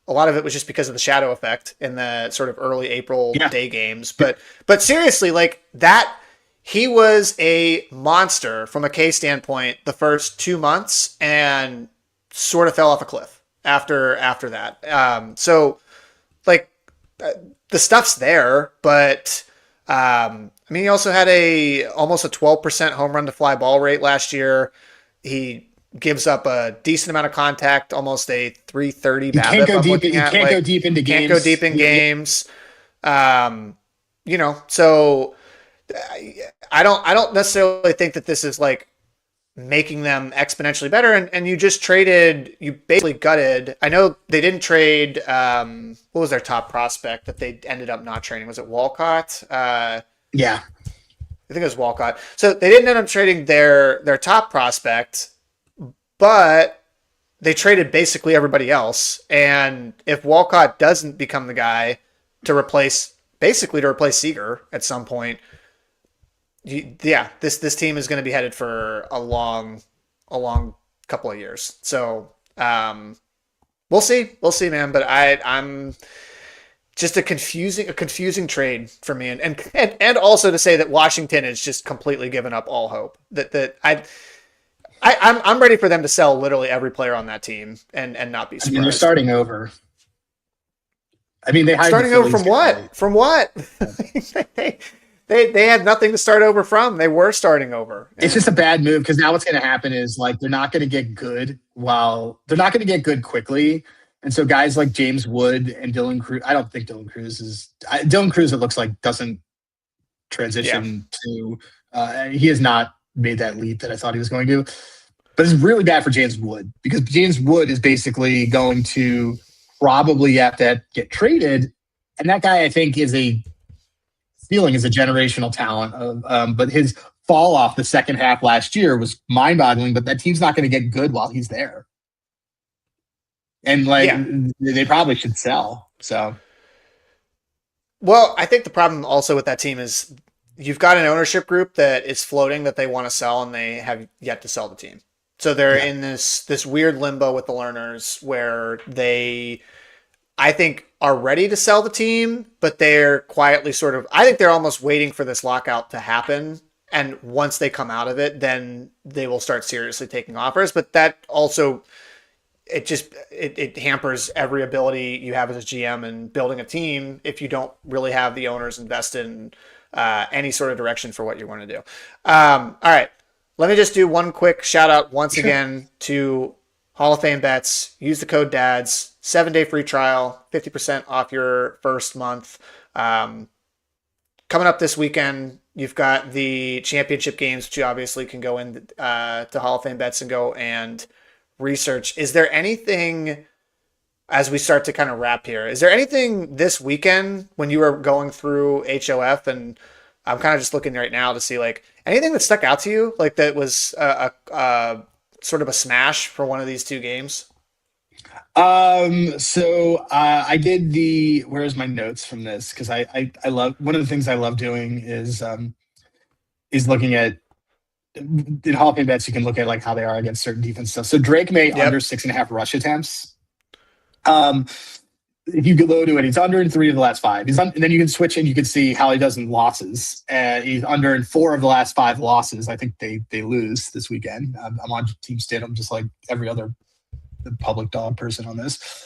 A lot of it was just because of the shadow effect in the sort of early April day games. But seriously, like that, he was a monster from a K standpoint the first 2 months and sort of fell off a cliff after that. So like the stuff's there, but I mean, he also had almost a 12% home run to fly ball rate last year. He gives up a decent amount of contact, almost a 330 BABIP. You can't go deep into games. Can't go deep in games. So I don't necessarily think that this is like making them exponentially better. And you basically gutted. I know they didn't trade. What was their top prospect that they ended up not trading? Was it Walcott? Yeah. I think it was Walcott. So they didn't end up trading their top prospect, but they traded basically everybody else. And if Walcott doesn't become the guy to replace Seager at some point, this team is going to be headed for a long couple of years. So we'll see, man. But I'm just a confusing trade for me, and also to say that Washington has just completely given up all hope. I'm ready for them to sell literally every player on that team and not be surprised. I mean, they're starting over. I mean, starting over from what? From what? They had nothing to start over from. They were starting over. It's just a bad move because now what's going to happen is like they're not going to get good quickly. And so guys like James Wood and Dylan Cruz, I don't think Dylan Cruz it looks like doesn't transition to. He has not made that leap that I thought he was going to. But it's really bad for James Wood because James Wood is basically going to probably have to get traded. And that guy, I think, is a generational talent. But his fall off the second half last year was mind-boggling, but that team's not going to get good while he's there. And they probably should sell. So, well, I think the problem also with that team is you've got an ownership group that is floating that they want to sell, and they have yet to sell the team. So they're in this weird limbo with the Lerners where they, I think, are ready to sell the team, but they're quietly I think they're almost waiting for this lockout to happen. And once they come out of it, then they will start seriously taking offers. But that also, it hampers every ability you have as a GM and building a team if you don't really have the owners invested in any sort of direction for what you want to do. All right, let me just do one quick shout out once again to Hall of Fame Bets. Use the code DADS, 7-day free trial, 50% off your first month. Coming up this weekend, you've got the championship games, which you obviously can go in to Hall of Fame Bets and go and research. Is there anything, as we start to kind of wrap here, is there anything this weekend when you were going through HOF, and I'm kind of just looking right now to see like anything that stuck out to you, like that was a sort of a smash for one of these two games? I did where's my notes from this? Cause I love, one of the things I love doing is looking at, in Hall of Fame Bets, you can look at like how they are against certain defense stuff. So Drake May under 6.5 rush attempts. If you go to it, he's under in 3 of the last 5. And then you can switch and you can see how he does in losses. And he's under in 4 of the last 5 losses. I think they lose this weekend. I'm on Team Stidham, just like every other public dog person on this.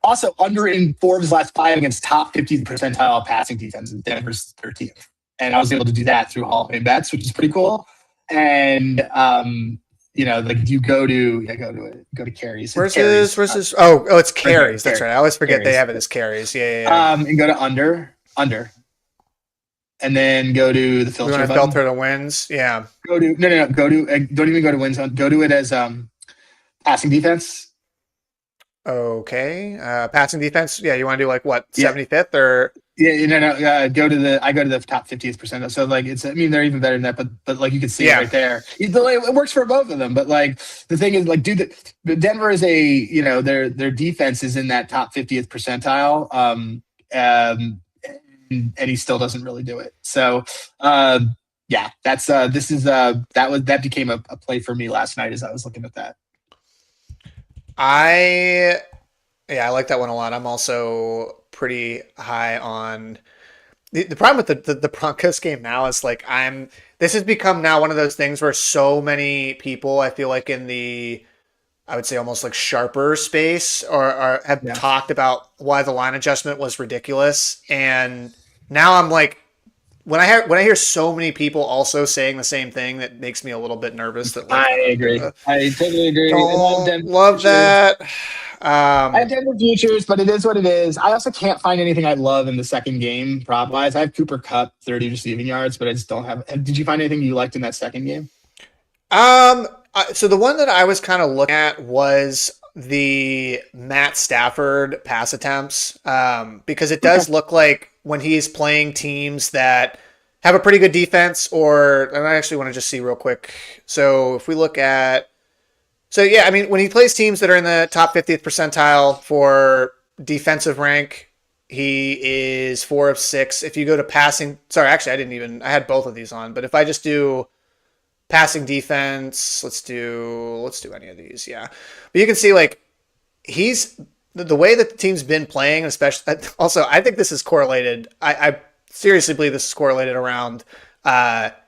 Also under in 4 of his last 5 against top 50th percentile passing defenses. Denver's 13th. And I was able to do that through Hall of Fame Bets, which is pretty cool. And like you go to carries. Where's his? Oh, it's carries. That's right. I always forget carries. They have it as carries. Yeah. And go to under, and then go to the filter. You want to filter the wins? Yeah. Go to Go to don't even go to wins. Go to it as passing defense. Okay. Passing defense. Yeah. You want to do like what 75th or? Yeah, go to the top 50th percentile. So like they're even better than that, but like you can see it right there. It works for both of them. But like the thing is, like, dude, the Denver is their defense is in that top 50th percentile, and he still doesn't really do it. So that became a play for me last night as I was looking at that. I like that one a lot. I'm also pretty high on the problem with the Broncos game now is like this has become now one of those things where so many people I feel like in the I would say almost like sharper space or have talked about why the line adjustment was ridiculous, and now I'm like when I hear so many people also saying the same thing, that makes me a little bit nervous. That like, I agree. I totally agree. Love that. I have Denver futures, but it is what it is. I also can't find anything I love in the second game prop wise. I have Cooper Kupp 30 receiving yards, but I just don't have. Did you find anything you liked in that second game? So the one that I was kind of looking at was the Matt Stafford pass attempts, because it does look like when he's playing teams that have a pretty good defense, and I actually want to just see real quick. So if we look at. So, yeah, I mean, when he plays teams that are in the top 50th percentile for defensive rank, he is 4 of 6. If you go to passing, sorry, actually, I had both of these on, but if I just do passing defense, let's do any of these, yeah. But you can see, like, he's, the way that the team's been playing, especially, also, I think this is correlated, I seriously believe this is correlated around,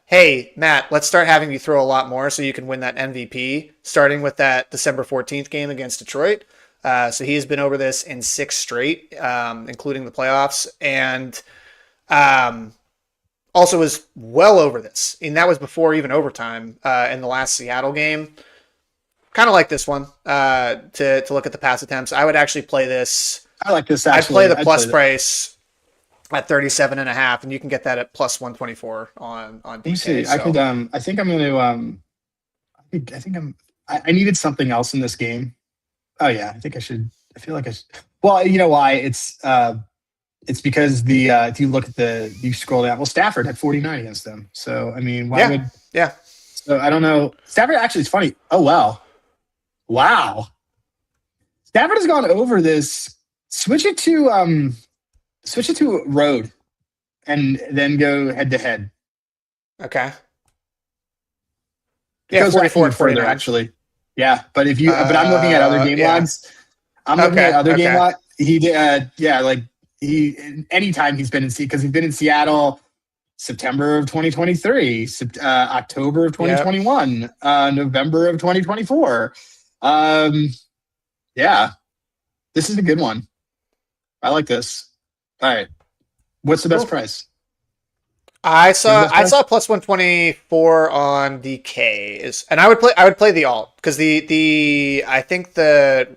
hey, Matt, let's start having you throw a lot more so you can win that MVP, starting with that December 14th game against Detroit. So he has been over this in 6 straight, including the playoffs, and also was well over this. And that was before even overtime in the last Seattle game. Kind of like this one to look at the pass attempts. I would actually play this. I like this, actually. I'd play the plus price at 37.5, and you can get that at plus 124 on DK. Let me see. So. I think I'm going to. I needed something else in this game. Oh yeah, I think I should. I feel like I should. Well, you know why? It's because if you look at you scroll down. Well, Stafford had 49 against them. So I mean, why would? Yeah. So I don't know. Stafford actually is funny. Oh wow. Stafford has gone over this. Switch it to road, and then go head to head. Okay. Yeah, 44 and 49 actually. Yeah, but if you, but I'm looking at other game logs. I'm looking at other game logs. He did, anytime he's been because he's been in Seattle, September of 2023, October of 2021, November of 2024. Um, yeah, this is a good one. I like this. All right. What's the best Cool. price? I You have the saw best I price? saw plus 124 on DK is, and I would play the alt because the I think the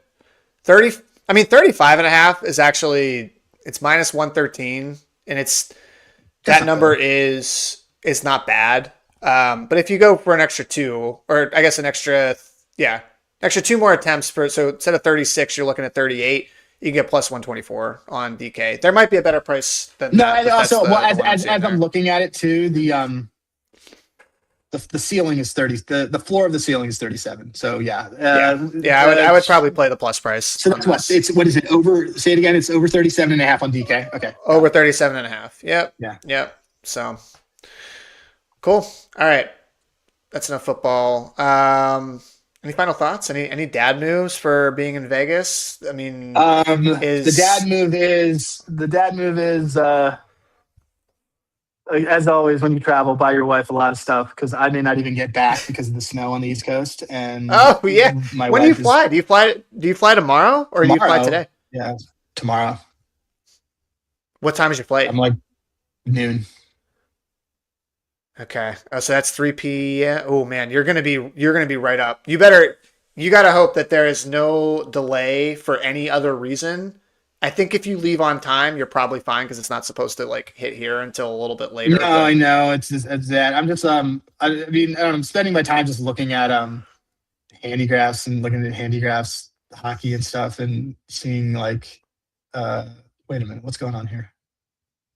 30 I mean 35 and a half is actually it's minus 113 and it's That's that not number bad. is not bad. But if you go for an extra two, or I guess an extra, yeah, extra two more attempts for, so instead of 36, you're looking at 38. You can get plus 124 on DK. There might be a better price than No, that, and but that's also, well, the one I'm seeing as I'm there. looking at it too, the ceiling is 30. The floor of the ceiling is 37. So yeah, Yeah. Yeah, I would probably play the plus price so on that's what this. it's. What is it over? Say it again. It's over 37 and a half on DK. Okay, got Over it. 37 and a half. Yep. Yeah. Yep. So cool. All right. That's enough football. Any final thoughts? Any dad news for being in Vegas? I mean, is The dad move is as always when you travel, buy your wife a lot of stuff because I may not even get back because of the snow on the East Coast, and oh yeah. my When do you wife is fly? Do you fly tomorrow or do you fly tomorrow. today? Yeah, tomorrow. What time is your flight? I'm like noon. Okay. Oh, so that's 3 p.m. Oh man, you're gonna be right up. You gotta hope that there is no delay for any other reason. I think if you leave on time, you're probably fine because it's not supposed to like hit here until a little bit No, later. I But know it's that. I'm just I mean I don't know, I'm spending my time just looking at handicrafts and looking at handicrafts hockey and stuff and seeing like uh wait a minute, what's going on here? yeah,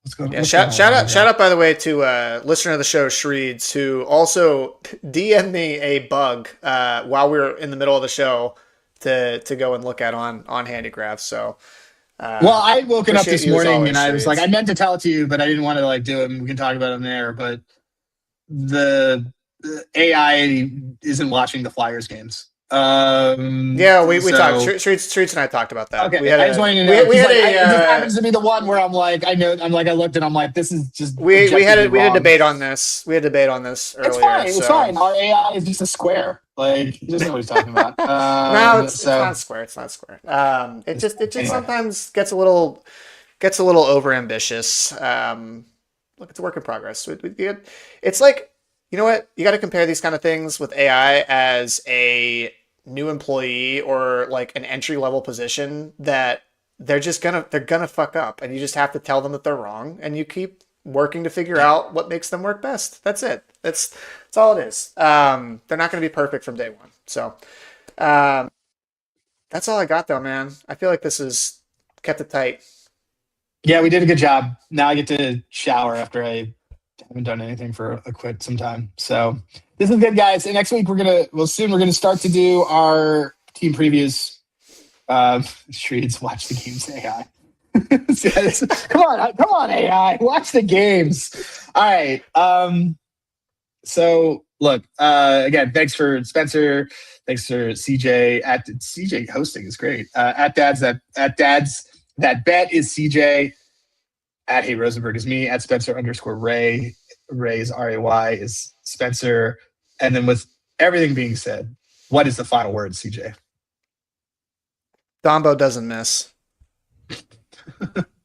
What's going on with shout handicraft? out by the way to listener of the show Shreeds who also DM'd me a bug while we were in the middle of the show to go and look at on handicrafts. So Well, I woken up appreciate this you as morning always, and I was like, I Shreeds. meant to tell it to you, but I didn't want to like do it. And we can talk about it on there. But the AI isn't watching the Flyers games. Yeah, we talked. So Streets and I talked about that. okay, I just wanted to know We because had like a it just happens to be the one where I'm like, I know, I'm like, I looked and I'm like, this is just objectively we had a wrong. debate on this. We had a debate on this It's earlier. fine. It's So fine. Our AI is just a square. Like he doesn't know what he's talking about. no, it's So not square. It's not square. It just anyway, sometimes gets a little over ambitious. Look, it's a work in progress. It's like you know what you got to compare these kind of things with AI as a new employee or like an entry level position that they're gonna fuck up, and you just have to tell them that they're wrong, and you keep working to figure yeah. out what makes them work best. That's it. That's all it is. They're not going to be perfect from day one. So um, that's all I got though, man. I feel like this is kept it tight. Yeah, we did a good job. Now I get to shower after I haven't done anything for a quite some time. So this is good, guys. And next week we're gonna start to do our team previews. Streets, watch the games, AI. Come on, AI, watch the games. All right. So look, again, thanks for Spencer. Thanks for CJ. At CJ hosting is great. At dads that bet is CJ. At Hey Rosenberg is me. At Spencer underscore Ray. Ray's RAY is Spencer. And then with everything being said, what is the final word, CJ? Dombo doesn't miss.